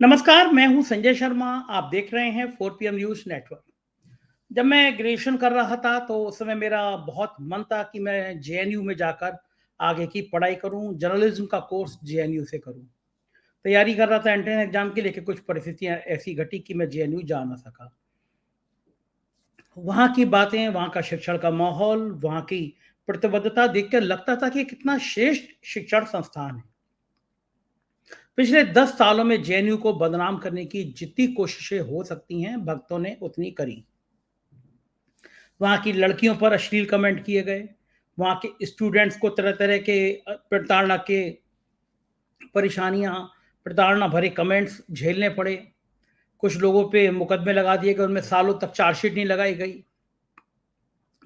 नमस्कार, मैं हूं संजय शर्मा। आप देख रहे हैं 4 PM न्यूज़ नेटवर्क। जब मैं ग्रेजुएशन कर रहा था तो उस समय मेरा बहुत मन था कि मैं जेएनयू में जाकर आगे की पढ़ाई करूं, जर्नलिज्म का कोर्स जेएनयू से करूं। तैयारी कर रहा था एंट्रेंस एग्जाम की, लेकिन कुछ परिस्थितियां ऐसी घटी कि मैं जेएनयू जा ना सका। वहाँ की बातें, वहाँ का शिक्षण का माहौल, वहाँ की प्रतिबद्धता देखकर लगता था कि ये कितना श्रेष्ठ शिक्षण संस्थान है। पिछले 10 सालों में जेएनयू को बदनाम करने की जितनी कोशिशें हो सकती हैं, भक्तों ने उतनी करी। वहाँ की लड़कियों पर अश्लील कमेंट किए गए, वहाँ के स्टूडेंट्स को तरह-तरह के प्रताड़ना के परेशानियाँ, प्रताड़ना भरे कमेंट्स झेलने पड़े। कुछ लोगों पे मुकदमे लगा दिए गए, उनमें सालों तक चार्जशीट नहीं लगाई गई,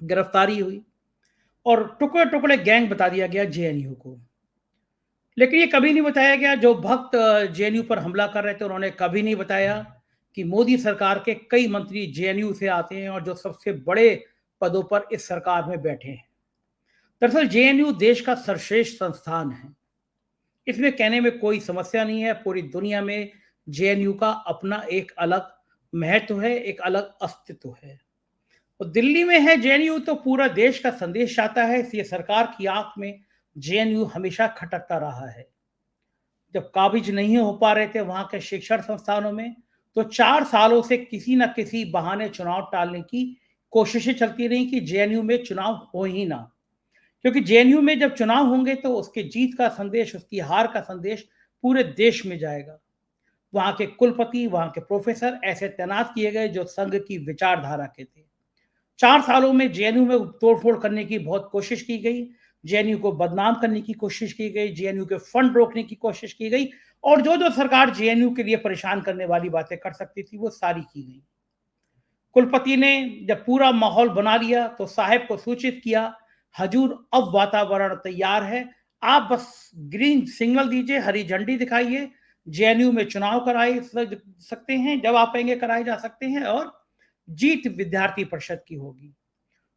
गिरफ्तारी हुई और टुकड़े-टुकड़े गैंग बता दिया गया जेएनयू को। लेकिन ये कभी नहीं बताया गया, जो भक्त जेएनयू पर हमला कर रहे थे, उन्होंने कभी नहीं बताया कि मोदी सरकार के कई मंत्री जेएनयू से आते हैं और जो सबसे बड़े पदों पर इस सरकार में बैठे हैं। दरअसल जेएनयू देश का सर्वश्रेष्ठ संस्थान है। इसमें कहने में कोई समस्या नहीं है। पूरी दुनिया में जेएनयू का अपना एक अलग महत्व है, एक अलग अस्तित्व है। तो दिल्ली में है जेएनयू तो पूरा देश का संदेश आता है, इसलिए सरकार की आंख में जेएनयू हमेशा खटकता रहा है। जब काबिज नहीं हो पा रहे थे वहां के शिक्षण संस्थानों में, तो 4 सालों से किसी न किसी बहाने चुनाव टालने की कोशिशें चलती रही कि जेएनयू में चुनाव हो ही ना। क्योंकि जेएनयू में जब चुनाव होंगे तो उसके जीत का संदेश, उसकी हार का संदेश पूरे देश में जाएगा। वहां के कुलपति, वहां के प्रोफेसर ऐसे तैनात किए गए जो संघ की विचारधारा के थे। 4 सालों में जेएनयू में तोड़फोड़ करने की बहुत कोशिश की गई, जेएनयू को बदनाम करने की कोशिश की गई, जेएनयू के फंड रोकने की कोशिश की गई और जो सरकार जेएनयू के लिए परेशान करने वाली बातें कर सकती थी, वो सारी की गई। कुलपति ने जब पूरा माहौल बना लिया तो साहब को सूचित किया, हजूर अब वातावरण तैयार है, आप बस ग्रीन सिग्नल दीजिए, हरी झंडी दिखाइए, जेएनयू में चुनाव कराए सकते हैं, जब आप कहेंगे कराए जा सकते हैं और जीत विद्यार्थी परिषद की होगी।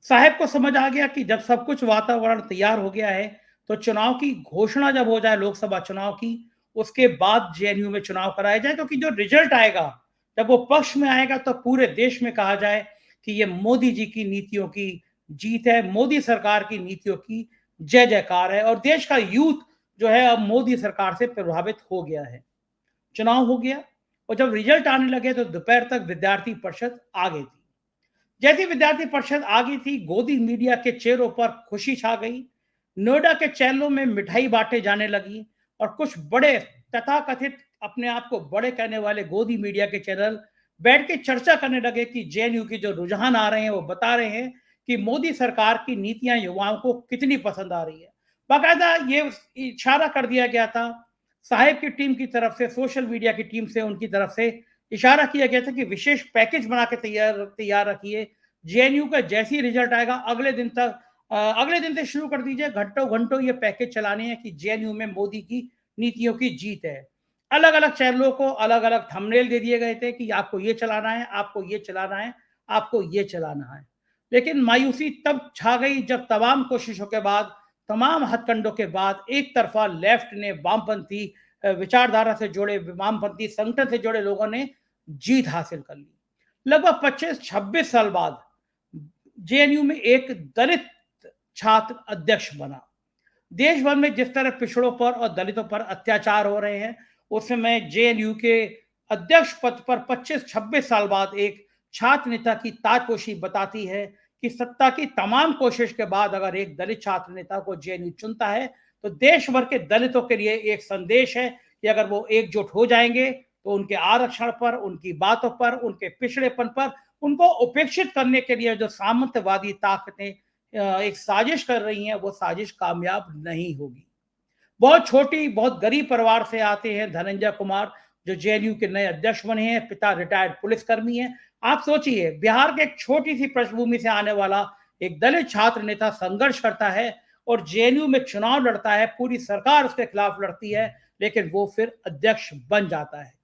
साहब को समझ आ गया कि जब सब कुछ वातावरण तैयार हो गया है, तो चुनाव की घोषणा जब हो जाए, लोकसभा चुनाव की, उसके बाद जेएनयू में चुनाव कराया जाए, क्योंकि जो रिजल्ट आएगा, जब वो पक्ष में आएगा, तो पूरे देश में कहा जाए कि ये मोदी जी की नीतियों की जीत है, मोदी सरकार की नीतियों की जय जयकार है और देश का यूथ जो है अब मोदी सरकार से प्रभावित हो गया है। चुनाव हो गया और जब रिजल्ट आने लगे तो दोपहर तक विद्यार्थी परिषद आ गई थी। जैसी विद्यार्थी परिषद आ गई थी, गोदी मीडिया के चेहरों पर खुशी छा गई। नोएडा के चैनलों में मिठाई बांटे जाने लगी और कुछ बड़े तथाकथित अपने आप को बड़े कहने वाले गोदी मीडिया के चैनल बैठ के चर्चा करने लगे कि जेएनयू के जो रुझान आ रहे हैं वो बता रहे हैं कि मोदी सरकार की नीतियां युवाओं को कितनी पसंद आ रही है। बाकायदा ये इशारा कर दिया गया था साहेब की टीम की तरफ से, सोशल मीडिया की टीम से, उनकी तरफ से इशारा किया गया था कि विशेष पैकेज बना के तैयार तैयार रखिए। जेएनयू का जैसे ही रिजल्ट आएगा अगले दिन तक, अगले दिन से शुरू कर दीजिए, घंटों घंटों ये पैकेज चलाने हैं कि जेएनयू में मोदी की नीतियों की जीत है। अलग अलग चैनलों को अलग अलग थंबनेल दे दिए गए थे कि आपको ये चलाना है, आपको ये चलाना है, आपको ये चलाना है। लेकिन मायूसी तब छा गई जब तमाम कोशिशों के बाद, तमाम हथकंडों के बाद एक तरफा लेफ्ट ने, वामपंथी विचारधारा से जुड़े, वामपंथी संगठन से जुड़े लोगों ने जीत हासिल कर ली। लगभग 25-26 साल बाद जेएनयू में एक दलित छात्र अध्यक्ष बना। देश भर में जिस तरह पिछड़ों पर और दलितों पर अत्याचार हो रहे हैं, उस समय जेएनयू के अध्यक्ष पद पर 25-26 साल बाद एक छात्र नेता की ताजपोशी बताती है कि सत्ता की तमाम कोशिश के बाद अगर एक दलित छात्र नेता को जेएनयू चुनता है, तो देश भर के दलितों के लिए एक संदेश है कि अगर वो एकजुट हो जाएंगे तो उनके आरक्षण पर, उनकी बातों पर, उनके पिछड़ेपन पर, उनको उपेक्षित करने के लिए जो सामंतवादी ताकतें एक साजिश कर रही हैं, वो साजिश कामयाब नहीं होगी। बहुत छोटी, बहुत गरीब परिवार से आते हैं धनंजय कुमार, जो जेएनयू के नए अध्यक्ष बने हैं। पिता रिटायर्ड पुलिसकर्मी हैं। आप सोचिए, बिहार के एक छोटी सी पृष्ठभूमि से आने वाला एक दलित छात्र नेता संघर्ष करता है और जेएनयू में चुनाव लड़ता है, पूरी सरकार उसके खिलाफ लड़ती है, लेकिन वो फिर अध्यक्ष बन जाता है।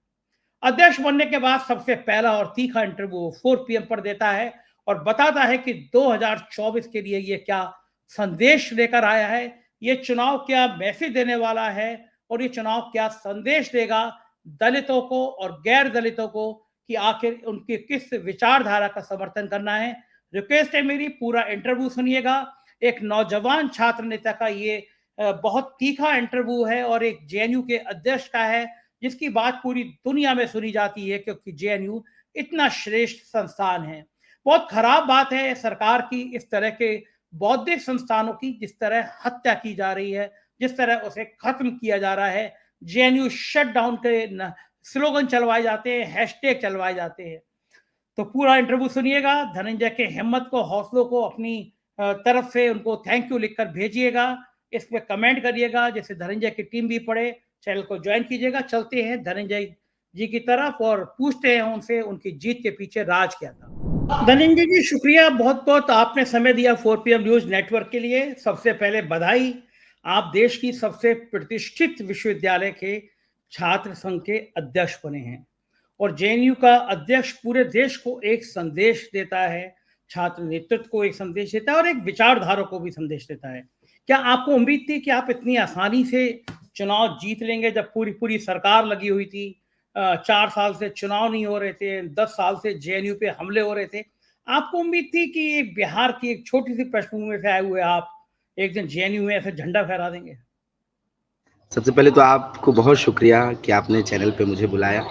अध्यक्ष बनने के बाद सबसे पहला और तीखा इंटरव्यू 4 PM पर देता है और बताता है कि 2024 के लिए ये क्या संदेश लेकर आया है, ये चुनाव क्या मैसेज देने वाला है और ये चुनाव क्या संदेश देगा दलितों को और गैर दलितों को कि आखिर उनकी किस विचारधारा का समर्थन करना है। रिक्वेस्ट है मेरी, पूरा इंटरव्यू सुनिएगा। एक नौजवान छात्र नेता का ये बहुत तीखा इंटरव्यू है और एक जेएनयू के अध्यक्ष का है, जिसकी बात पूरी दुनिया में सुनी जाती है क्योंकि जेएनयू इतना श्रेष्ठ संस्थान है। बहुत खराब बात है सरकार की इस तरह के बौद्धिक संस्थानों की जिस तरह हत्या की जा रही है, जिस तरह उसे खत्म किया जा रहा है। जेएनयू शट डाउन के स्लोगन चलवाए जाते हैं, हैशटैग चलवाए जाते हैं। तो पूरा इंटरव्यू सुनिएगा। धनंजय के हिम्मत को, हौसलों को अपनी तरफ से उनको थैंक यू लिखकर भेजिएगा। इस पे कमेंट करिएगा जिससे धनंजय की टीम भी पढ़े। चैनल को ज्वाइन कीजिएगा। चलते हैं धनंजय जी की तरफ और पूछते हैं उनसे उनकी जीत के पीछे राज क्या था। धनंजय जी, शुक्रिया बहुत बहुत, आपने समय दिया 4 PM न्यूज नेटवर्क के लिए। सबसे पहले बधाई, आप देश की सबसे प्रतिष्ठित विश्वविद्यालय के छात्र संघ के अध्यक्ष बने हैं और जेएनयू का अध्यक्ष पूरे देश को एक संदेश देता है, छात्र नेतृत्व को एक संदेश देता है और एक विचारधारा को भी संदेश देता है। क्या आपको उम्मीद थी कि आप इतनी आसानी से चुनाव जीत लेंगे जब पूरी पूरी सरकार लगी हुई थी? 4 साल से चुनाव नहीं हो रहे थे, 10 साल से जेएनयू पे हमले हो रहे थे। आपको उम्मीद थी कि बिहार की एक छोटी सी पृष्ठभूमि से आए हुए आप एक दिन जेएनयू में ऐसे झंडा फहरा देंगे? सबसे पहले तो आपको बहुत शुक्रिया कि आपने चैनल पे मुझे बुलाया।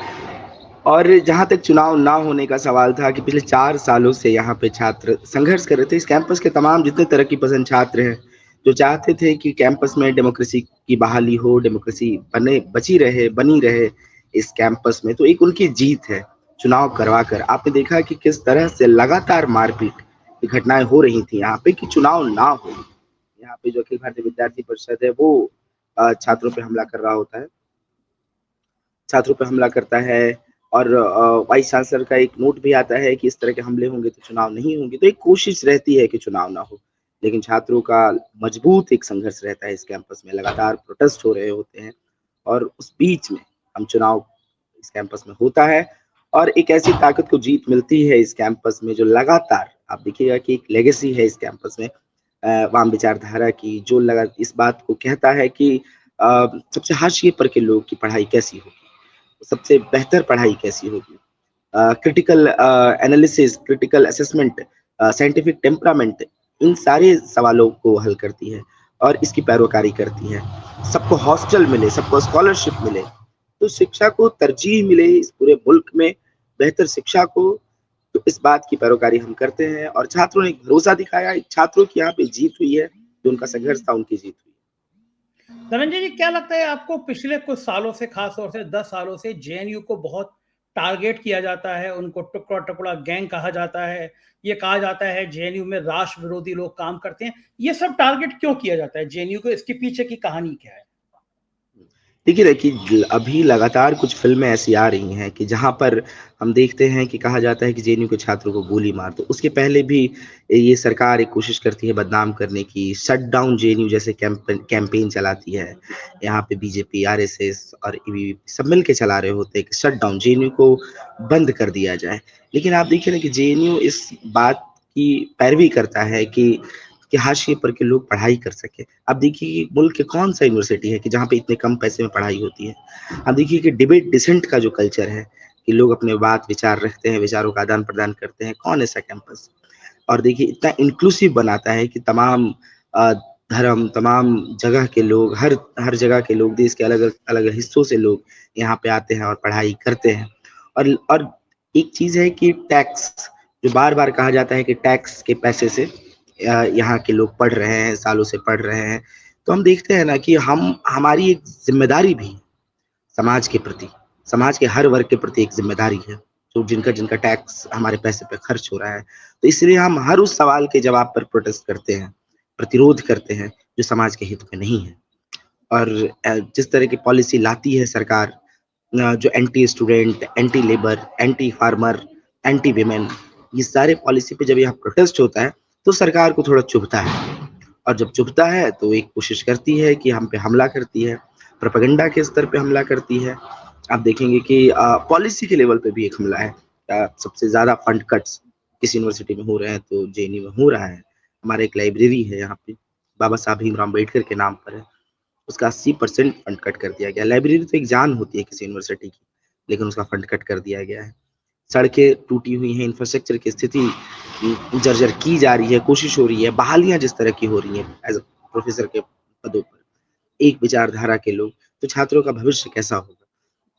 और जहाँ तक चुनाव ना होने का सवाल था कि पिछले 4 सालों से यहाँ पे छात्र संघर्ष कर रहे थे। इस कैंपस के तमाम जितने तरक्की पसंद छात्र हैं, जो चाहते थे कि कैंपस में डेमोक्रेसी की बहाली हो, डेमोक्रेसी बनी रहे इस कैंपस में, तो एक उनकी जीत है चुनाव करवा कर। आपने देखा कि किस तरह से लगातार मारपीट की घटनाएँ हो रही थी यहाँ पे कि चुनाव ना हो। यहाँ पे जो अखिल भारतीय विद्यार्थी परिषद है वो छात्रों पे हमला कर रहा होता है, छात्रों पे हमला करता है और वाइस चांसलर का एक नोट भी आता है कि इस तरह के हमले होंगे तो चुनाव नहीं होंगे। तो एक कोशिश रहती है कि चुनाव ना हो, लेकिन छात्रों का मजबूत एक संघर्ष रहता है इस कैंपस में, लगातार प्रोटेस्ट हो रहे होते हैं और उस बीच में हम चुनाव इस कैंपस में होता है और एक ऐसी ताकत को जीत मिलती है इस कैंपस में जो लगातार आप देखिएगा कि एक लेगेसी है इस कैंपस में वाम विचारधारा की, जो लगा इस बात को कहता है कि सबसे हाशिए पर के लोग की पढ़ाई कैसी होगी, सबसे बेहतर पढ़ाई कैसी होगी, critical analysis, critical assessment, scientific temperament, इन सारे सवालों को हल करती है और इसकी पैरोकारी करती है। सबको हॉस्टल मिले, सबको स्कॉलरशिप मिले, तो शिक्षा को तरजीह मिले इस पूरे मुल्क में, बेहतर शिक्षा को, तो इस बात की पैरोकारी हम करते हैं और छात्रों ने भरोसा दिखाया। एक छात्रों की यहाँ पे जीत हुई है, जो उनका संघर्ष था उनकी जीत हुई। धनंजय जी, क्या लगता है आपको पिछले कुछ सालों से, खास तौर से 10 सालों से जेएनयू को बहुत टारगेट किया जाता है, उनको टुकड़ा टुकड़ा गैंग कहा जाता है, ये कहा जाता है जेएनयू में राष्ट्र विरोधी लोग काम करते हैं। ये सब टारगेट क्यों किया जाता है जेएनयू को? इसके पीछे की कहानी क्या है? देखिए अभी लगातार कुछ फ़िल्में ऐसी आ रही हैं कि जहाँ पर हम देखते हैं कि कहा जाता है कि जेएनयू के छात्रों को गोली मार दो। उसके पहले भी ये सरकार एक कोशिश करती है बदनाम करने की, शट डाउन जेएनयू जैसे कैंपेन चलाती है। यहाँ पे बीजेपी, आरएसएस और एबीवीपी सब मिल के चला रहे होते हैं कि शट डाउन जेएनयू को बंद कर दिया जाए। लेकिन आप देखिए ना कि जेएनयू इस बात की पैरवी करता है कि हाशिए पर के लोग पढ़ाई कर सकें। अब देखिए कि मुल्क के कौन-सा यूनिवर्सिटी है कि जहाँ पे इतने कम पैसे में पढ़ाई होती है। अब देखिए कि डिबेट डिसेंट का जो कल्चर है कि लोग अपने बात विचार रखते हैं, विचारों का आदान-प्रदान करते हैं, कौन ऐसा कैंपस? और देखिए इतना इंक्लूसिव बनाता है कि तमाम अ, धर्म, तमाम जगह के लोग, हर हर जगह के लोग, देश के अलग-अलग हिस्सों से लोग यहाँ पे आते हैं और पढ़ाई करते हैं। और एक चीज़ है कि टैक्स, जो बार-बार कहा जाता है कि टैक्स के पैसे से यहाँ के लोग पढ़ रहे हैं, सालों से पढ़ रहे हैं। तो हम देखते हैं ना कि हमारी एक ज़िम्मेदारी भी समाज के प्रति, समाज के हर वर्ग के प्रति एक ज़िम्मेदारी है, जो जिनका टैक्स हमारे पैसे पे खर्च हो रहा है। तो इसलिए हम हर उस सवाल के जवाब पर प्रोटेस्ट करते हैं, प्रतिरोध करते हैं, जो समाज के हित में नहीं है। और जिस तरह की पॉलिसी लाती है सरकार, जो anti student, anti labour, anti farmer, anti women, ये सारे पॉलिसी पे जब यहाँ प्रोटेस्ट होता है, तो सरकार को थोड़ा चुभता है और जब चुभता है तो एक कोशिश करती है कि हम पे हमला करती है, प्रोपेगेंडा के स्तर पे हमला करती है। आप देखेंगे कि पॉलिसी के लेवल पे भी एक हमला है। सबसे ज़्यादा फंड कट्स किस यूनिवर्सिटी में हो रहे हैं तो जेएनयू में हो रहा है। हमारे एक लाइब्रेरी है यहाँ पे, बाबा साहब भीमराव अम्बेडकर के नाम पर है। उसका 80% फंड कट कर दिया गया। लाइब्रेरी तो एक जान होती है किसी यूनिवर्सिटी की। लेकिन उसका फंड कट कर दिया गया है। सड़कें टूटी हुई हैं, इंफ्रास्ट्रक्चर की स्थिति जर्जर की जा रही है, कोशिश हो रही है, बहालियाँ जिस तरह की हो रही हैं एज़ अ प्रोफ़ेसर के पदों पर, एक विचारधारा के लोग, तो छात्रों का भविष्य कैसा होगा?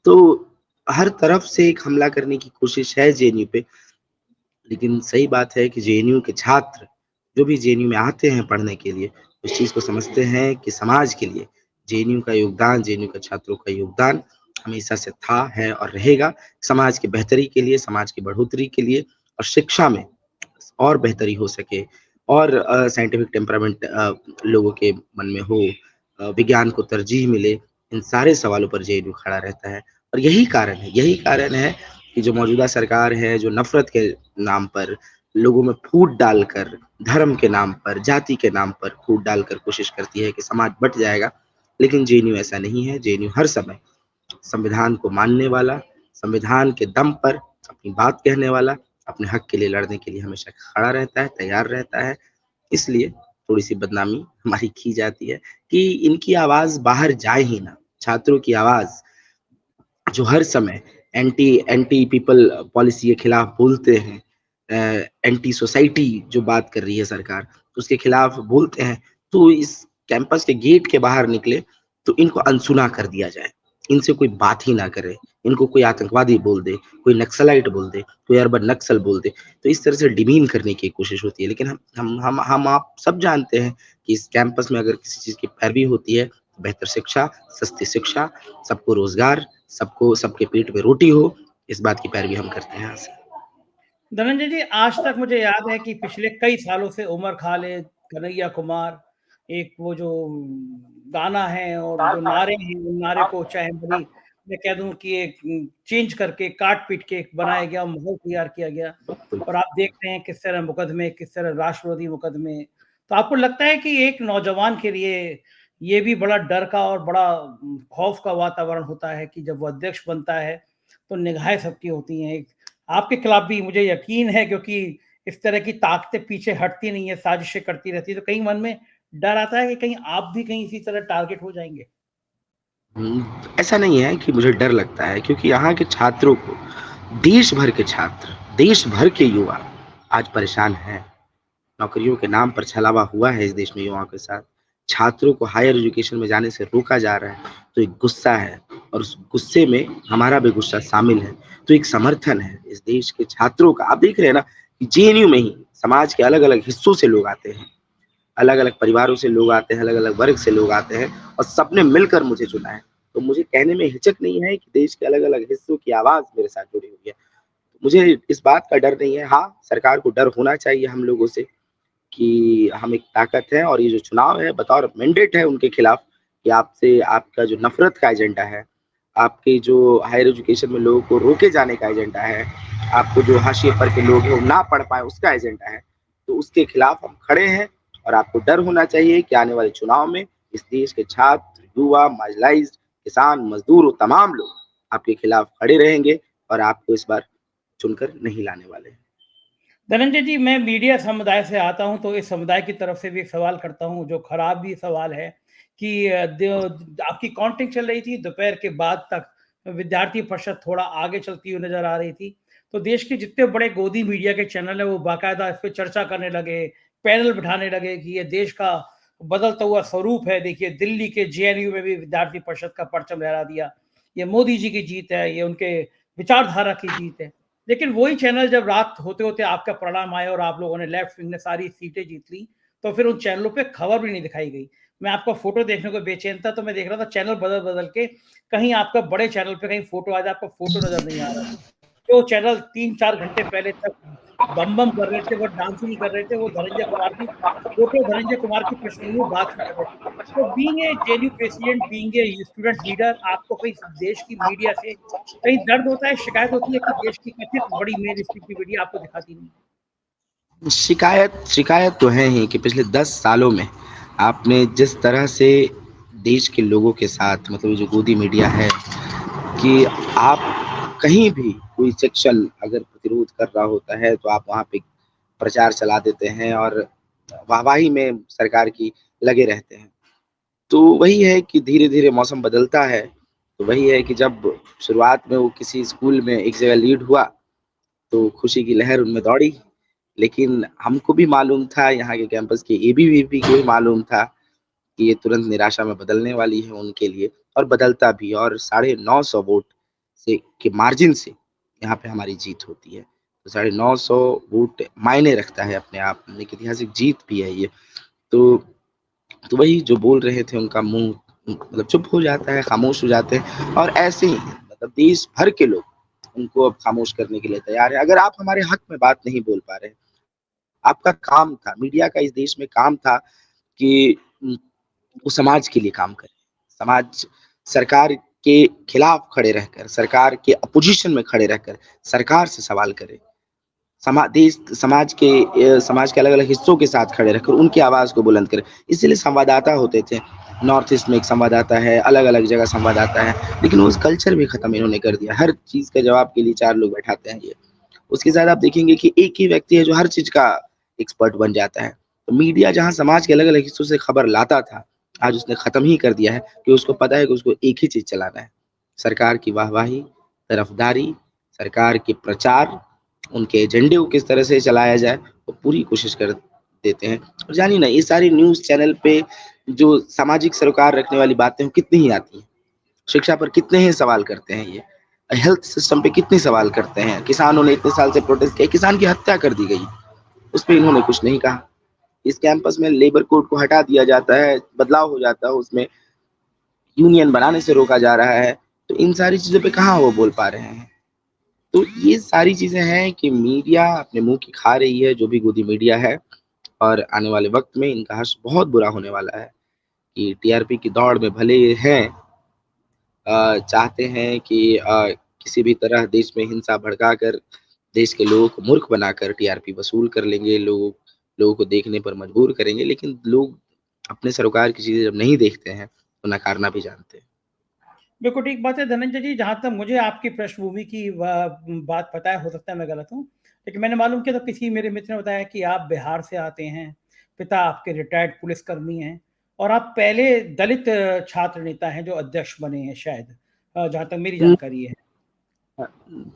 तो हर तरफ से एक हमला करने की कोशिश है जेएनयू पे, लेकिन सही बात है कि जेएनयू के छात्र, जो भी जेएनयू में आते हैं पढ़ने के लिए, उस चीज़ को समझते हैं कि समाज के लिए जेएनयू का योगदान, जेएनयू के छात्रों का योगदान हमेशा से था, है और रहेगा। समाज की बेहतरी के लिए, समाज की बढ़ोतरी के लिए और शिक्षा में और बेहतरी हो सके और साइंटिफिक टेम्परामेंट लोगों के मन में हो, विज्ञान को तरजीह मिले, इन सारे सवालों पर जेएनयू खड़ा रहता है। और यही कारण है कि जो मौजूदा सरकार है, जो नफ़रत के नाम पर लोगों में फूट डालकर, धर्म के नाम पर, जाति के नाम पर फूट डालकर कोशिश करती है कि समाज बँट जाएगा, लेकिन जेएनयू ऐसा नहीं है। जेएनयू हर समय संविधान को मानने वाला, संविधान के दम पर अपनी बात कहने वाला, अपने हक के लिए लड़ने के लिए हमेशा खड़ा रहता है, तैयार रहता है। इसलिए थोड़ी-सी बदनामी हमारी की जाती है कि इनकी आवाज़ बाहर जाए ही ना। छात्रों की आवाज़ जो हर समय एंटी एंटी पीपल पॉलिसी के खिलाफ बोलते हैं, एंटी सोसाइटी जो बात कर रही है सरकार, उसके खिलाफ बोलते हैं, तो इस कैंपस के गेट के बाहर निकले, तो इनको अनसुना कर दिया जाए। इनसे कोई बात ही ना करे, इनको कोई आतंकवादी बोल दे, कोई नक्सलाइट बोल दे, कोई अर्बन नक्सल बोल दे, तो इस तरह से डिमीन करने की कोशिश होती है। लेकिन हम आप सब जानते हैं कि इस कैंपस में अगर किसी चीज़ की पैरवी होती है, तो बेहतर शिक्षा, सस्ती शिक्षा, सबको रोज़गार, सबको सबके पेट में रोटी हो, इस बात की पैरवी हम करते हैं यहाँ से। धनंजय जी, आज तक मुझे याद है कि पिछले कई सालों से उमर खालिद, कन्हैया कुमार, एक वो जो गाना है और जो नारे हैं, उन नारे को चाहे बड़ी मैं कह दूँ कि एक चेंज करके, काट-पीट के एक बनाया गया, माहौल तैयार किया गया और आप देख रहे हैं किस तरह मुकदमे, किस तरह राष्ट्रवादी मुकदमे। तो आपको लगता है कि एक नौजवान के लिए ये भी बड़ा डर का और बड़ा खौफ का वातावरण होता है कि जब वो अध्यक्ष बनता है, तो निगाहें सबकी होती हैं। आपके खिलाफ भी मुझे यकीन है क्योंकि इस तरह की ताकतें पीछे हटती नहीं है, साजिशें करती रहती है, तो कहीं मन में डर आता है कि कहीं आप भी कहीं इसी तरह टारगेट हो जाएँगे? ऐसा नहीं है कि मुझे डर लगता है क्योंकि यहाँ के छात्रों को देश भर के छात्र, देश भर के युवा आज परेशान हैं। नौकरियों के नाम पर छलावा हुआ है इस देश में युवाओं के साथ। छात्रों को हायर एजुकेशन में जाने से रोका जा रहा है, तो एक गुस्सा है और उस गुस्से में हमारा भी गुस्सा शामिल है। तो एक समर्थन है इस देश के छात्रों का। आप देख रहे हैं ना कि जेएनयू में ही समाज के अलग-अलग हिस्सों से लोग आते हैं, अलग-अलग परिवारों से लोग आते हैं, अलग-अलग वर्ग से लोग आते हैं और सबने मिलकर मुझे चुना है। तो मुझे कहने में हिचक नहीं है कि देश के अलग-अलग हिस्सों की आवाज़ मेरे साथ जुड़ी हुई है। मुझे इस बात का डर नहीं है। हाँ, सरकार को डर होना चाहिए हम लोगों से कि हम एक ताकत है और ये जो चुनाव है बतौर मैंडेट है उनके खिलाफ कि आपसे आपका जो नफ़रत का एजेंडा है, आपके जो हायर एजुकेशन में लोगों को रोके जाने का एजेंडा है, आपको जो हाशिए पर के लोग हैं वो ना पढ़ पाएँ उसका एजेंडा है, तो उसके खिलाफ हम खड़े हैं और आपको डर होना चाहिए कि आने वाले चुनाव में इस देश के छात्र, युवा, मार्जिनलाइज़्ड, किसान, मज़दूर वो तमाम लोग आपके खिलाफ खड़े रहेंगे और आपको इस बार चुनकर नहीं लाने वाले हैं। धनंजय जी, मैं मीडिया समुदाय से आता हूँ, तो इस समुदाय की तरफ से भी एक सवाल करता हूँ, जो खराब भी सवाल है कि आपकी काउंटिंग चल रही थी, दोपहर के बाद तक विद्यार्थी परिषद थोड़ा आगे चलती हुई नज़र आ रही थी। तो देश के जितने बड़े गोदी मीडिया के चैनल हैं, वो बाकायदा इस पे चर्चा करने लगे, पैनल बिठाने लगे कि ये देश का बदलता हुआ स्वरूप है। देखिए, दिल्ली के जेएनयू में भी विद्यार्थी परिषद का परचम लहरा दिया। ये मोदी जी की जीत है, ये उनके विचारधारा की जीत है। लेकिन वही चैनल जब रात होते-होते आपका परिणाम आया और आप लोगों ने लेफ्ट विंग ने सारी सीटें जीत ली, तो फिर उन चैनलों पे खबर भी नहीं दिखाई गई। मैं आपका फ़ोटो देखने को बेचैन था, तो मैं देख रहा था चैनल बदल-बदल के कहीं आपका बड़े चैनल पे कहीं फ़ोटो आ जाए, आपका फ़ोटो नज़र नहीं आ रहा था। जो चैनल 3-4 घंटे पहले तक बम-बम कर रहे थे, वो डांस ही नहीं कर रहे थे, वो धनंजय कुमार की प्रश्नों में बात नहीं कर रहे थे। तो being a genuine president, being a student leader, आपको कहीं देश की मीडिया से कहीं दर्द होता है, शिकायत होती है कि देश की कथित बड़ी मेन स्ट्रीम की मीडिया आपको दिखाती नहीं है? शिकायत शिकायत तो है ही कि पिछले 10 सालों में आपने जिस तरह से देश के लोगों के साथ मतलब ये जो गोदी मीडिया है कि आप कहीं भी कोई सेक्शन अगर प्रतिरोध कर रहा होता है तो आप वहाँ पे प्रचार चला देते हैं और वाहवाही में सरकार की लगे रहते हैं। तो वही है कि धीरे-धीरे मौसम बदलता है तो वही है कि जब शुरुआत में वो किसी स्कूल में एक जगह लीड हुआ, तो खुशी की लहर उनमें दौड़ी। लेकिन हमको भी मालूम था, यहाँ के कैंपस के एबीवीपी को भी मालूम था कि ये तुरंत निराशा में बदलने वाली है उनके लिए, और बदलता भी, और 950 वोट से के मार्जिन से यहाँ पे हमारी जीत होती है। तो 950 वोट मायने रखता है अपने आप में, एक ऐतिहासिक जीत भी है ये। तो वही जो बोल रहे थे उनका मुँह मतलब चुप हो जाता है, खामोश हो जाते हैं, और ऐसे ही मतलब देश भर के लोग उनको अब खामोश करने के लिए तैयार हैं। अगर आप हमारे हक में बात नहीं बोल पा रहे हैं, आपका काम था, मीडिया का इस देश में काम था कि वो समाज के लिए काम करे। समाज सरकार के खिलाफ खड़े रहकर, सरकार के अपोज़िशन में खड़े रहकर सरकार से सवाल करे। समाज के अलग-अलग हिस्सों के साथ खड़े रहकर उनकी आवाज़ को बुलंद करें। इसीलिए संवाददाता होते थे। नॉर्थ ईस्ट में एक संवाददाता है, अलग-अलग जगह संवाददाता है, लेकिन वो कल्चर भी खत्म इन्होंने कर दिया। हर चीज़ के जवाब के लिए 4 लोग बैठाते हैं ये। उसके साथ आप देखेंगे कि एक ही व्यक्ति है जो हर चीज़ का एक्सपर्ट बन जाता है। तो मीडिया जहाँ समाज के अलग-अलग हिस्सों से खबर लाता था, आज उसने खत्म ही कर दिया है कि उसको पता है कि उसको एक ही चीज़ चलाना है। सरकार की वाहवाही, तरफदारी, सरकार के प्रचार, उनके एजेंडे को किस तरह से चलाया जाए, वो पूरी कोशिश कर देते हैं। और जानिए ना, ये सारी न्यूज़ चैनल पे जो सामाजिक सरोकार रखने वाली बातें हैं, वो कितनी ही आती हैं। शिक्षा पर कितने ही सवाल करते हैं ये। हेल्थ सिस्टम पे कितने सवाल करते हैं। किसानों ने इतने साल से प्रोटेस्ट किया, किसान की हत्या कर दी गई, उस पे इन्होंने कुछ नहीं कहा। इस कैंपस में लेबर कोड को हटा दिया जाता है, बदलाव हो जाता है, उसमें यूनियन बनाने से रोका जा रहा है। तो इन सारी चीज़ों पे कहाँ वो बोल पा रहे हैं। तो ये सारी चीज़ें हैं कि मीडिया अपने मुँह की खा रही है, जो भी गोदी मीडिया है, और आने वाले वक़्त में इनका हश्र बहुत बुरा होने वाला है कि टीआरपी की दौड़ में भले ये हैं, चाहते हैं कि किसी भी तरह देश में हिंसा भड़काकर देश के लोगों को मूर्ख बनाकर टीआरपी वसूल कर लेंगे, लोगों को देखने पर मजबूर करेंगे, लेकिन लोग अपने सरोकार की चीज़ें जब नहीं देखते हैं, तो नकारना भी जानते हैं। बिल्कुल ठीक बात है धनंजय जी, जहाँ तक मुझे आपकी पृष्ठभूमि की बात पता है, हो सकता है मैं गलत हूँ, लेकिन मैंने मालूम किया तो किसी मेरे मित्र ने बताया कि आप बिहार से आते हैं, पिता आपके रिटायर्ड पुलिसकर्मी हैं और आप पहले दलित छात्र नेता हैं जो अध्यक्ष बने हैं शायद, जहाँ तक मेरी हुँ, जानकारी है।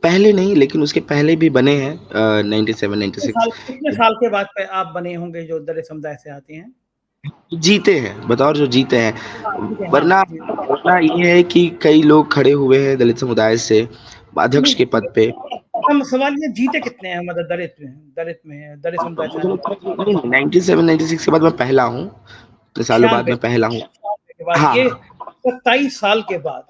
पहले नहीं, लेकिन उसके पहले भी बने हैं, 97, 96। कितने साल के बाद आप बने होंगे जो दलित समुदाय से आते हैं? जीते हैं, बतौर जो जीते हाँ, हैं। ठीक है, हाँ, वरना जी। वरना ये है कि कई लोग खड़े हुए हैं दलित समुदाय से अध्यक्ष नहीं, के पद पे। हम सवाल ये जीते कितने हैं मतलब दलित समुदाय से आने वाले? नहीं, 97, 96 के बाद मैं पहला हूँ, इतने सालों बाद 96 मैं पहला हूँ। 96 के बाद ये हाँ, 27 साल के बाद,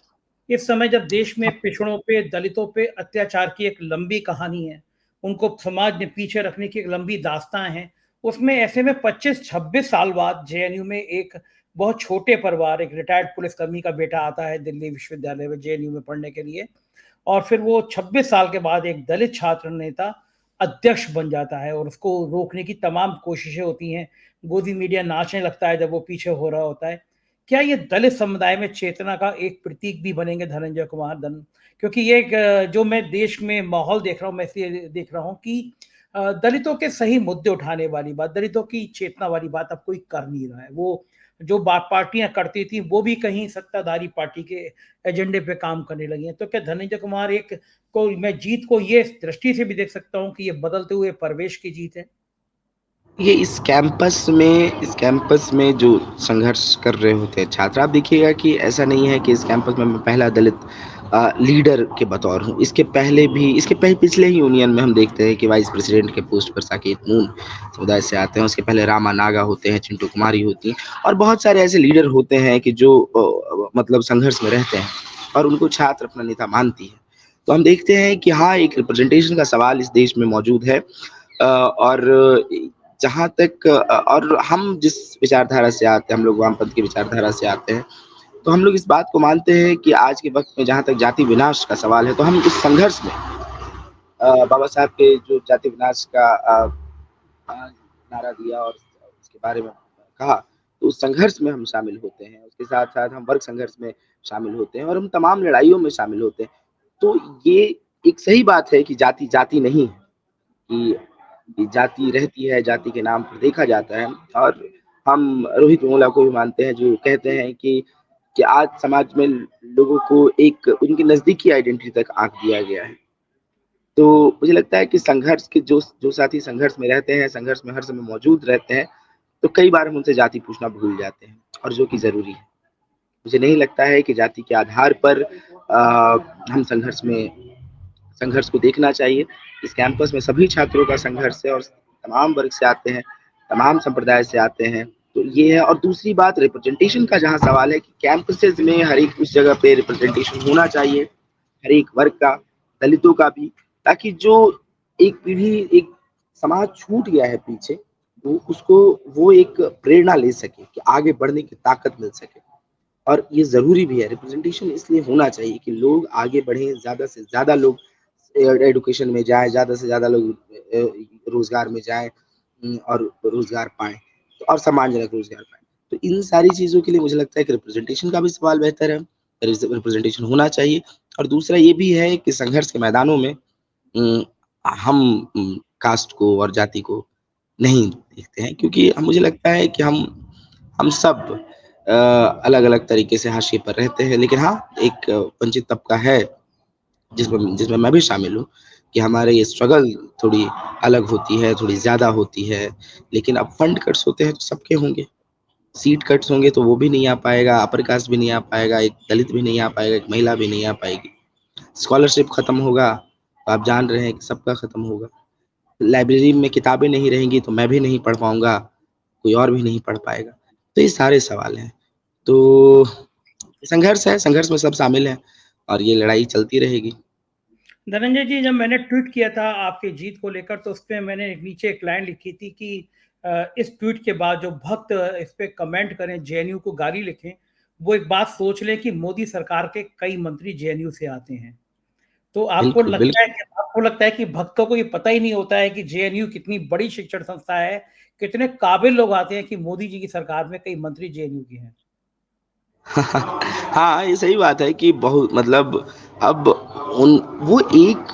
इस समय जब देश में पिछड़ों पे, दलितों पे अत्याचार की एक लंबी कहानी है, उनको समाज ने पीछे रखने की एक लंबी दास्तान है, उसमें ऐसे में 25-26 साल बाद जेएनयू में एक बहुत छोटे परिवार, एक रिटायर्ड पुलिसकर्मी का बेटा आता है दिल्ली विश्वविद्यालय में जेएनयू में पढ़ने के लिए और फिर वो 26 साल के बाद एक दलित छात्र नेता अध्यक्ष बन जाता है और उसको रोकने की तमाम कोशिशें होती हैं। गोदी मीडिया नाचने लगता है जब वो पीछे हो रहा होता है। क्या ये दलित समुदाय में चेतना का एक प्रतीक भी बनेंगे धनंजय कुमार धन? क्योंकि ये एक जो मैं देश में माहौल देख रहा हूँ, मैं इसलिए देख रहा हूँ कि दलितों के सही मुद्दे उठाने वाली बात, दलितों की चेतना वाली बात अब कोई कर नहीं रहा है। वो जो बात पार्टियाँ करती थी, वो भी कहीं सत्ताधारी पार्टी के एजेंडे पे काम करने लगी हैं। तो क्या धनंजय कुमार एक को मैं जीत को ये दृष्टि से भी देख सकता हूँ कि ये बदलते हुए परिवेश की जीत है? ये इस कैंपस में जो संघर्ष कर रहे होते हैं छात्र, आप देखिएगा कि ऐसा नहीं है कि इस कैंपस में मैं पहला दलित लीडर के बतौर हूँ। इसके पिछले ही यूनियन में हम देखते हैं कि वाइस प्रेसिडेंट के पोस्ट पर साकेत नून समुदाय से आते हैं। उसके पहले रामा नागा होते हैं, चिंटू कुमारी होती हैं, और बहुत सारे ऐसे लीडर होते हैं कि जो मतलब संघर्ष में रहते हैं और उनको छात्र अपना नेता मानती है। तो हम देखते हैं कि हाँ, एक रिप्रेजेंटेशन का सवाल इस देश में मौजूद है, और जहाँ तक और हम जिस विचारधारा से आते हैं, हम लोग वामपंथ की विचारधारा से आते हैं, तो हम लोग इस बात को मानते हैं कि आज के वक़्त में जहाँ तक जाति विनाश का सवाल है, तो हम इस संघर्ष में बाबा साहब के जो जाति विनाश का अ, नारा दिया और उसके बारे में कहा, तो उस संघर्ष में हम शामिल होते हैं। उसके साथ-साथ हम वर्ग संघर्ष में शामिल होते हैं और हम तमाम लड़ाइयों में शामिल होते हैं। तो ये एक सही बात है कि जाति जाति नहीं है, कि जाति रहती है, जाति के नाम पर देखा जाता है, और हम रोहित वेमुला को भी मानते हैं जो कहते हैं कि कि आज समाज में लोगों को एक उनकी नज़दीकी आइडेंटिटी तक आँक दिया गया है। तो मुझे लगता है कि संघर्ष के जो जो साथी संघर्ष में रहते हैं, संघर्ष में हर समय मौजूद रहते हैं, तो कई बार हम उनसे जाति पूछना भूल जाते हैं और जो कि ज़रूरी है। मुझे नहीं लगता है कि जाति के आधार पर हम संघर्ष को देखना चाहिए। इस कैंपस में सभी छात्रों का संघर्ष है और तमाम वर्ग से आते हैं, तमाम संप्रदाय से आते हैं। तो ये है और दूसरी बात रिप्रेजेंटेशन का जहाँ सवाल है कि कैंपसेज़ में हर एक उस जगह पे रिप्रेजेंटेशन होना चाहिए, हर एक वर्ग का, दलितों का भी, ताकि जो एक पीढ़ी एक समाज छूट गया है पीछे, वो एक प्रेरणा ले सके कि आगे बढ़ने की ताकत मिल सके। और ये ज़रूरी भी है, रिप्रेजेंटेशन इसलिए होना चाहिए कि लोग आगे बढ़ें, ज़्यादा से ज़्यादा लोग एजुकेशन में जाएँ, ज़्यादा से ज़्यादा लोग रोज़गार में जाएँ और रोज़गार पाएँ और सम्मानजनक रोज़गार पाएँ। तो इन सारी चीज़ों के लिए मुझे लगता है कि रिप्रेजेंटेशन का भी सवाल बेहतर है, रिप्रेजेंटेशन होना चाहिए और दूसरा ये भी है कि संघर्ष के मैदानों में उम, हम कास्ट को और जाति को नहीं देखते हैं क्योंकि मुझे लगता है कि हम सब अलग-अलग तरीके से हाशिए पर रहते हैं। लेकिन हाँ, एक वंचित तबका है जिसमें जिसमें मैं भी शामिल हूँ कि हमारे ये स्ट्रगल थोड़ी अलग होती है, थोड़ी ज़्यादा होती है। लेकिन अब फंड कट्स होते हैं तो सबके होंगे, सीट कट्स होंगे तो वो भी नहीं आ पाएगा, अपर कास्ट भी नहीं आ पाएगा, एक दलित भी नहीं आ पाएगा, एक महिला भी नहीं आ पाएगी। स्कॉलरशिप खत्म होगा, तो आप जान रहे हैं कि सबका खत्म होगा। लाइब्रेरी में किताबें नहीं रहेंगी तो मैं भी नहीं पढ़ पाऊँगा, कोई और भी नहीं पढ़ पाएगा। तो ये सारे सवाल हैं। तो संघर्ष है, संघर्ष में सब शामिल हैं और ये लड़ाई चलती रहेगी। धनंजय जी, जब मैंने ट्वीट किया था आपकी जीत को लेकर तो उसपे मैंने नीचे एक लाइन लिखी थी कि इस ट्वीट के बाद जो भक्त इस पे कमेंट करें, जेएनयू को गाली लिखें, वो एक बात सोच लें कि मोदी सरकार के कई मंत्री जेएनयू से आते हैं। तो बिल्कुल, बिल्कुल। आपको लगता है कि भक्तों को ये पता ही नहीं होता है कि जेएनयू कितनी बड़ी शिक्षण संस्था है, कितने काबिल लोग आते हैं कि मोदी जी की सरकार में कई मंत्री जेएनयू के हैं? हाँ, ये सही बात है कि बहुत मतलब अब उन वो एक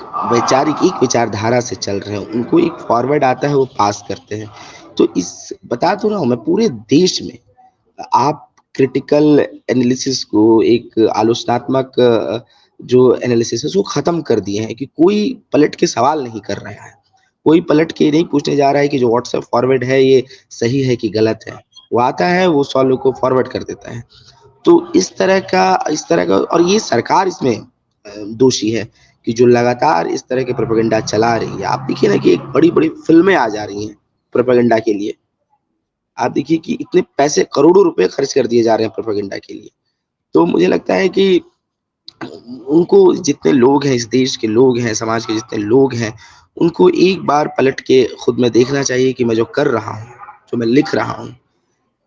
विचारधारा से चल रहे हैं, उनको एक फॉरवर्ड आता है, वो पास करते हैं। तो इस बता तो रहा हूँ मैं पूरे देश में आप क्रिटिकल एनालिसिस को एक आलोचनात्मक जो एनालिसिस है उसको खत्म कर दिए हैं कि कोई पलट के सवाल नहीं कर रहा है। कोई पलट के नहीं पूछने जा रहा है कि जो व्हाट्सएप फॉरवर्ड है ये सही है कि गलत है। वो आता है, वो 100 लोग को फॉरवर्ड कर देता है। तो इस तरह का और ये सरकार इसमें दोषी है कि जो लगातार इस तरह के प्रोपेगेंडा चला रही है। आप देखिए ना कि एक बड़ी-बड़ी फ़िल्में आ जा रही हैं प्रोपेगेंडा के लिए। आप देखिए कि इतने पैसे करोड़ों रुपए खर्च कर दिए जा रहे हैं प्रोपेगेंडा के लिए। तो मुझे लगता है कि उनको जितने लोग हैं, इस देश के लोग हैं, समाज के जितने लोग हैं, उनको एक बार पलट के खुद में देखना चाहिए कि मैं जो कर रहा हूँ, जो मैं लिख रहा हूँ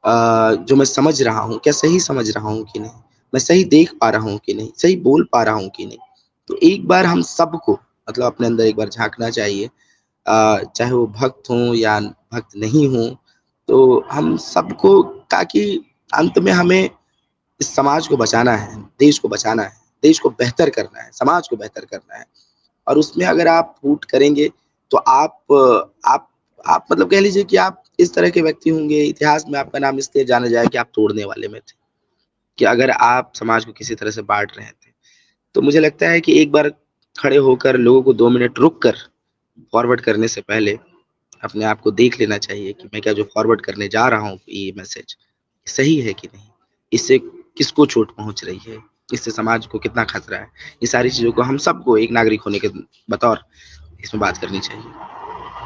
जो मैं समझ रहा हूँ, क्या सही समझ रहा हूँ कि नहीं? मैं सही देख पा रहा हूँ कि नहीं? सही बोल पा रहा हूँ कि नहीं? तो एक बार हम सबको मतलब अपने अंदर एक बार झाँकना चाहिए चाहे वो भक्त हों या भक्त नहीं हों, तो हम सबको ताकि अंत में हमें इस समाज को बचाना है, देश को बचाना है, देश को बेहतर करना है, समाज को बेहतर करना है और उसमें अगर आप फूट करेंगे तो आप आप मतलब कह लीजिए कि आप इस तरह के व्यक्ति होंगे, इतिहास में आपका नाम इसलिए जाना जाएगा कि आप तोड़ने वाले में थे, कि अगर आप समाज को किसी तरह से बाँट रहे थे। तो मुझे लगता है कि एक बार खड़े होकर लोगों को 2 मिनट रुक कर फॉरवर्ड करने से पहले अपने आप को देख लेना चाहिए कि मैं क्या जो फॉरवर्ड करने जा रहा हूँ ये मैसेज, सही है कि नहीं? इससे किसको चोट पहुँच रही है? इससे समाज को कितना खतरा है? ये सारी चीज़ों को हम सबको एक नागरिक होने के बतौर इसमें बात करनी चाहिए।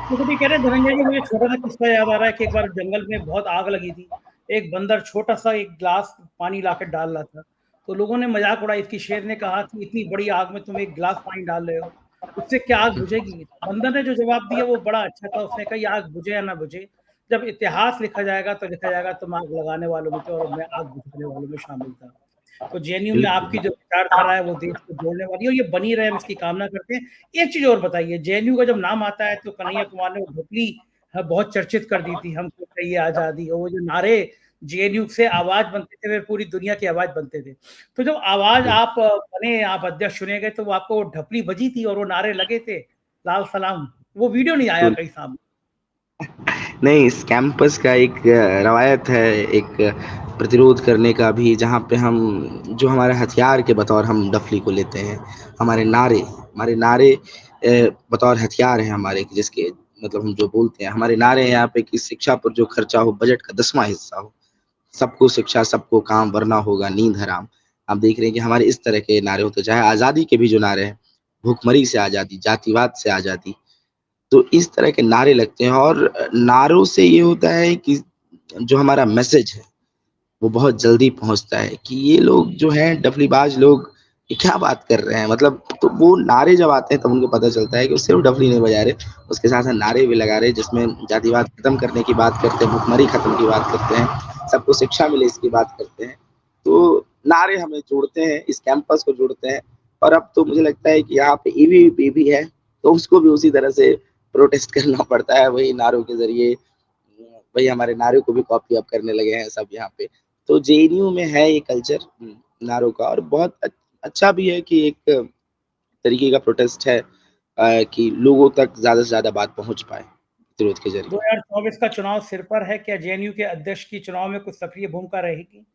जैसे कि कह रहे हैं धनंजय जी, मुझे छोटा-सा किस्सा याद आ रहा है कि एक बार जंगल में बहुत आग लगी थी। एक बंदर छोटा-सा एक ग्लास पानी लाके डाल रहा था। तो लोगों ने मज़ाक उड़ाई थी, शेर ने कहा कि इतनी बड़ी आग में तुम एक ग्लास पानी डाल रहे हो, उससे क्या आग बुझेगी? बंदर ने जो जवाब दिया वो बड़ा अच्छा था, उसने कहा ये आग बुझे या ना बुझे, जब इतिहास लिखा जाएगा तो लिखा जाएगा तुम आग लगाने वालों में थे और मैं आग बुझाने वालों में शामिल था। तो जेएनयू में आपकी बिल्कुल। जो विचारधारा है वो देश को जोड़ने वाली है और ये बनी रहे हम इसकी कामना करते हैं। एक चीज़ और बताइए, जेएनयू का जब नाम आता है तो कन्हैया कुमार ने वो धुतली बहुत चर्चित कर दी थी, हमको चाहिए आज़ादी और वो जो नारे जेएनयू से आवाज़ बनते थे, वे पूरी दुनिया की आवाज़ बनते थे। तो जब आवाज़ बिल्कुल। आप बने, आप अध्यक्ष चुने गए तो वो आपको ढपली बजी थी और वो नारे लगे थे, लाल सलाम, वो वीडियो नहीं आया कहीं सामने। नहीं, इस कैंपस का एक रवायत है, एक प्रतिरोध करने का भी, जहाँ पे हम जो हमारे हथियार के बतौर हम डफली को लेते हैं, हमारे नारे बतौर हथियार हैं हमारे, कि जिसके मतलब हम जो बोलते हैं, हमारे नारे हैं यहाँ पे कि शिक्षा पर जो खर्चा हो बजट का 10वां हिस्सा हो, सबको शिक्षा, सबको काम, वरना होगा नींद हराम। आप देख रहे हैं कि हमारे इस तरह के नारे होते हैं, चाहे आज़ादी के भी जो नारे हैं, भूखमरी से आज़ादी, जातिवाद से आज़ादी, तो इस तरह के नारे लगते हैं। और नारों से ये होता है कि जो हमारा मैसेज है वो बहुत जल्दी पहुँचता है कि ये लोग जो हैं डफलीबाज लोग, ये क्या बात कर रहे हैं, मतलब तो वो नारे जब आते हैं तब उनको पता चलता है कि वो सिर्फ डफली नहीं बजा रहे, उसके साथ-साथ नारे भी लगा रहे हैं, जिसमें जातिवाद खत्म करने की बात करते हैं, भुखमरी खत्म की बात करते हैं, सबको शिक्षा मिले इसकी बात करते हैं। तो नारे हमें जोड़ते हैं, इस कैंपस को जोड़ते हैं। और अब तो मुझे लगता है कि यहाँ पे ईवीपी भी है, तो उसको भी उसी तरह से प्रोटेस्ट करना पड़ता है, वही नारों के ज़रिए, वही हमारे नारे को भी कॉपी अब करने लगे हैं सब यहाँ पे। तो जेएनयू में है ये कल्चर नारों का, और बहुत अच्छा भी है कि एक तरीके का प्रोटेस्ट है, कि लोगों तक ज़्यादा से ज़्यादा बात पहुँच पाए प्रतिरोध के ज़रिए। 2024 का चुनाव सिर पर है, क्या जेएनयू के अध्यक्ष की चुनाव में कुछ सक्रिय भूमिका रहेगी?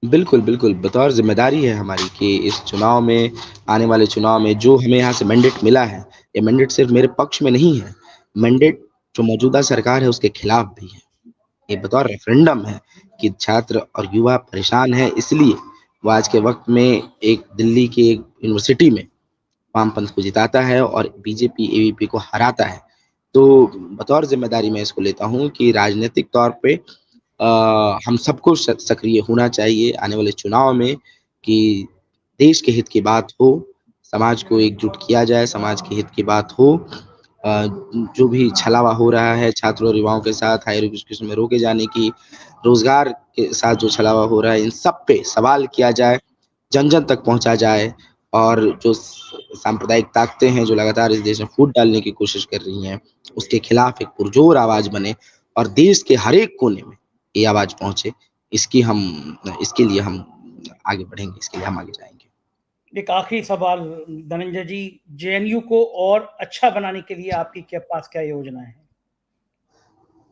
बिल्कुल, बिल्कुल, बतौर ज़िम्मेदारी है हमारी कि इस चुनाव में, आने वाले चुनाव में जो हमें यहाँ से मैंडेट मिला है, ये मैंडेट सिर्फ़ मेरे पक्ष में नहीं है, मैंडेट जो मौजूदा सरकार है उसके खिलाफ भी है। ये बतौर रेफ़रेंडम है कि छात्र और युवा परेशान हैं, इसलिए वो आज के वक़्त में एक दिल्ली की एक यूनिवर्सिटी में वामपंथ को जिताता है और बीजेपी एबीपी को हराता है। तो बतौर ज़िम्मेदारी मैं इसको लेता हूँ कि राजनीतिक तौर पे हम सबको सक्रिय होना चाहिए आने वाले चुनाव में, कि देश के हित की बात हो, समाज को एकजुट किया जाए, समाज के हित की बात हो। जो भी छलावा हो रहा है छात्रों और युवाओं के साथ, हायर एजुकेशन में रोके जाने की, रोज़गार के साथ जो छलावा हो रहा है, इन सब पे सवाल किया जाए, जन-जन तक पहुँचा जाए। और जो सांप्रदायिक ताकतें हैं जो लगातार इस देश में फूट डालने की कोशिश कर रही हैं, उसके खिलाफ एक पुरज़ोर आवाज़ बने और देश के हर एक कोने में ये आवाज़ पहुँचे। इसके लिए हम आगे बढ़ेंगे, इसके लिए हम आगे जाएँगे। एक आखिरी सवाल धनंजय जी, जेएनयू को और अच्छा बनाने के लिए आपकी पास क्या योजना है?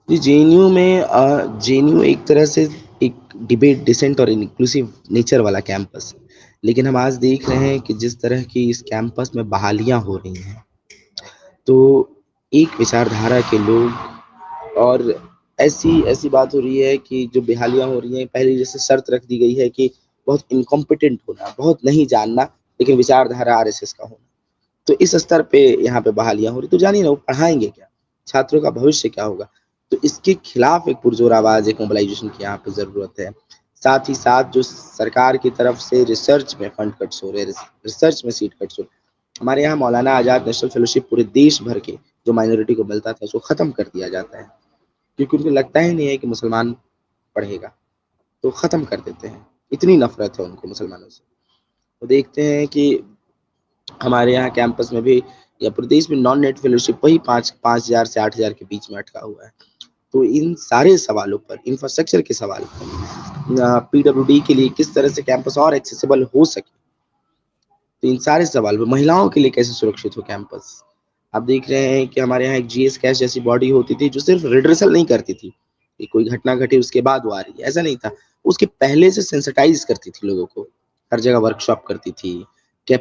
जी, जेएनयू एक तरह से एक डिबेट, डिसेंट और इन्क्लूसिव नेचर वाला कैंपस है। लेकिन हम आज देख रहे हैं कि जिस तरह की इस कैंपस में बहालियाँ हो रही हैं, तो एक विचारधारा के लोग, और ऐसी ऐसी बात हो रही है कि जो बहालियाँ हो रही हैं, पहले जैसे शर्त रख दी गई है कि बहुत इनकॉम्पिटेंट होना, बहुत नहीं जानना, लेकिन विचारधारा आरएसएस का होना। तो इस स्तर पे यहाँ पे बहालियाँ हो रही, तो जानिए ना वो पढ़ाएँगे क्या? छात्रों का भविष्य क्या होगा? तो इसके खिलाफ एक पुरज़ोर आवाज़, एक मोबिलाइज़ेशन की यहाँ पे ज़रूरत है। साथ ही साथ जो सरकार की तरफ से रिसर्च में फंड कट्स हो रहे हैं, रिसर्च में सीट कट्स हो रहे हैं। हमारे यहाँ मौलाना आज़ाद नेशनल फेलोशिप पूरे देश भर के जो माइनॉरिटी को मिलता था, उसको ख़त्म कर दिया जाता है, क्योंकि उनको लगता ही नहीं है कि मुसलमान पढ़ेगा, तो ख़त्म कर देते हैं। इतनी नफ़रत है उनको मुसलमानों से। तो देखते हैं कि हमारे यहाँ कैंपस में भी या प्रदेश में नॉन नेट फेलोशिप वही 5,000 से 8,000 के बीच में अटका हुआ है। तो इन सारे सवालों पर, इंफ्रास्ट्रक्चर के सवाल पर, पीडब्ल्यूडी के लिए किस तरह से कैंपस और एक्सेसिबल हो सके, तो इन सारे सवाल पे, महिलाओं के लिए कैसे सुरक्षित हो कैंपस। आप देख रहे हैं कि हमारे यहाँ एक जीएस कैश जैसी बॉडी होती थी जो सिर्फ रिड्रेसल नहीं करती थी कि कोई घटना घटी उसके बाद वो आ रही है, ऐसा नहीं था। उसके पहले से सेंसिटाइज करती थी लोगों को, हर जगह वर्कशॉप करती थी, क्या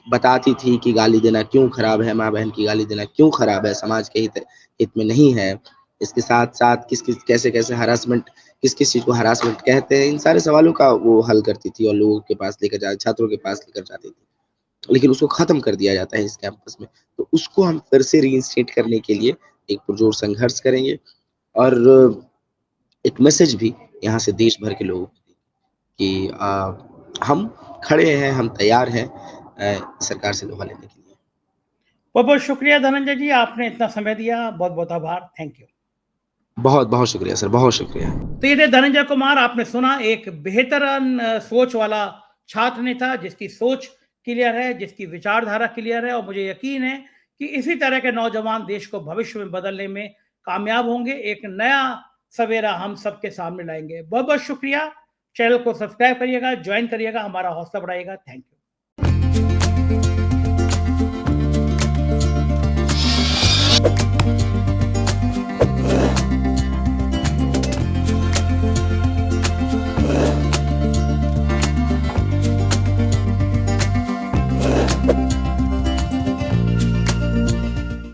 बताती थी कि गाली देना क्यों खराब है, माँ बहन की गाली देना क्यों खराब है, समाज के हित में नहीं है। इसके साथ साथ किस किस कैसे कैसे हरासमेंट, किस किस चीज़ को हरासमेंट कहते हैं, इन सारे सवालों का वो हल करती थी और लोगों के पास लेकर जा छात्रों के पास लेकर जाती थी। लेकिन उसको ख़त्म कर दिया जाता है इस कैंपस में। तो उसको हम फिर से रीइंस्टेट करने के लिए एक पुरज़ोर संघर्ष करेंगे, और एक मैसेज भी यहाँ से देश भर के लोगों को कि हम खड़े हैं, हम तैयार हैं सरकार से लोहा लेने के लिए। बहुत-बहुत शुक्रिया धनंजय जी, आपने इतना समय दिया, बहुत-बहुत आभार। Thank you. बहुत-बहुत शुक्रिया सर, बहुत शुक्रिया। तो ये थे धनंजय कुमार, आपने सुना एक बेहतर सोच वाला छात्र नेता जिसकी सोच क्लियर है, जिसकी विचारधारा क्लियर है, और मुझे यकीन है कि इसी तरह के नौजवान देश को भविष्य में बदलने में कामयाब होंगे, एक नया सवेरा हम सबके सामने लाएँगे। बहुत-बहुत शुक्रिया, चैनल को सब्सक्राइब करिएगा, जॉइन करिएगा, हमारा हौसला बढ़ाइएगा। Thank you.